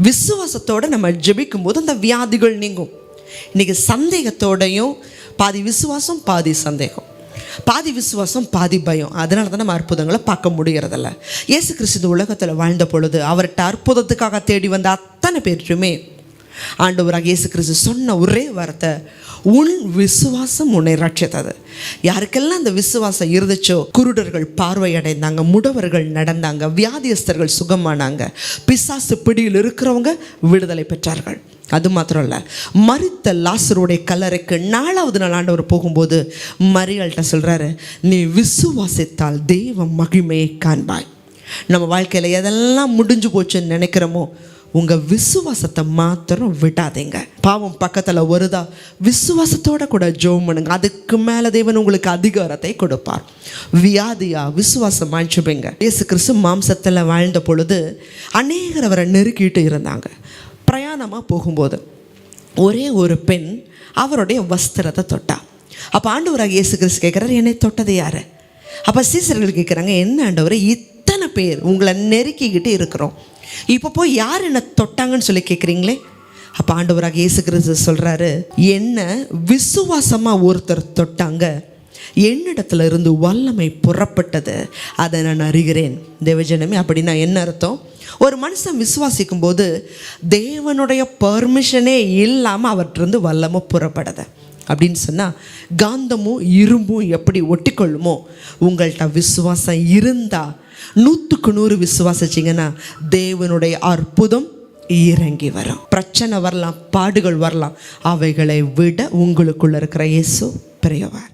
விசுவாசத்தோடு நம்ம ஜெபிக்கும் போது அந்த வியாதிகள் நீங்கும். இன்றைக்கி சந்தேகத்தோடையும் பாதி விசுவாசம் பாதி சந்தேகம், பாதி விசுவாசம் பாதி பயம். அதனால தான் நம்ம அற்புதங்களை பார்க்க முடிகிறதில்ல. இயேசு கிறிஸ்து இந்த உலகத்தில் வாழ்ந்த பொழுது அவர்கிட்ட அற்புதத்துக்காக தேடி வந்த அத்தனை பேருமே ஆண்டவராக இயேசு கிறிஸ்து சொன்ன ஒரே வார்த்தை, உன் விசுவாசம் உன்னை ரட்சித்தது. யாருக்கெல்லாம் அந்த விசுவாசம் இருந்துச்சோ குருடர்கள் பார்வையடைந்தாங்க, முடவர்கள் நடந்தாங்க, வியாதியஸ்தர்கள் சுகமானாங்க, பிசாசு பிடியில் இருக்கிறவங்க விடுதலை பெற்றார்கள். அது மாத்திரம் இல்லை, மரித்த லாசருடைய கல்லறைக்கு 4வது நாள் ஆண்டவர் போகும்போது மரியாள்கிட்ட சொல்கிறாரு, நீ விசுவாசித்தால் தெய்வ மகிமையை காண்பாய். நம்ம வாழ்க்கையில் எதெல்லாம் முடிஞ்சு போச்சுன்னு நினைக்கிறோமோ உங்கள் விசுவாசத்தை மாத்திரம் விடாதீங்க. பாவம் பக்கத்தில் வருதா, விசுவாசத்தோட கூட ஜெபம் பண்ணுங்க. அதுக்கு மேலே தேவன் உங்களுக்கு அதிகாரத்தை கொடுப்பார். வியாதியா, விசுவாசம் ஜெபிங்க. இயேசு கிறிஸ்து மாம்சத்தில் வாழ்ந்த பொழுது அநேகர் அவரை நெருக்கிட்டு இருந்தாங்க. பிரயாணமாக போகும்போது ஒரே ஒரு பெண் அவருடைய வஸ்திரத்தை தொட்டா. அப்போ ஆண்டவராக இயேசு கிறிஸ்து கேட்குறாரு, என்னை தொட்டது யார்? அப்போ சீசர்கள் கேட்குறாங்க, என்ன ஆண்டவர், இத்தனை பேர் உங்களை நெருக்கிக்கிட்டு இருக்கிறோம், இப்போ போய் யார் என்ன தொட்டாங்கன்னு சொல்லி கேட்குறீங்களே? அப்போ ஆண்டவராக இயேசு கிறிஸ்து சொல்கிறாரு, என்ன விசுவாசமாக ஒருத்தர் தொட்டாங்க, என்னிடத்துல இருந்து வல்லமை புறப்பட்டது, அதை நான் அறிகிறேன். தேவஜனமே, அப்படின்னா என்ன அர்த்தம்? ஒரு மனுஷன் விசுவாசிக்கும் போது தேவனுடைய பர்மிஷனே இல்லாமல் அவற்றிருந்து வல்லமை புறப்படுது. அப்படின்னு சொன்னால் காந்தமும் இரும்பும் எப்படி ஒட்டிக்கொள்ளுமோ, உங்கள்கிட்ட விசுவாசம் இருந்தால் 100க்கு 100 விசுவாசிச்சிங்கன்னா தேவனுடைய அற்புதம் இறங்கி வரும். பிரச்சனை வரலாம், பாடுகள் வரலாம், அவைகளை விட உங்களுக்குள்ள இருக்கிற இயேசு பெரியவர்.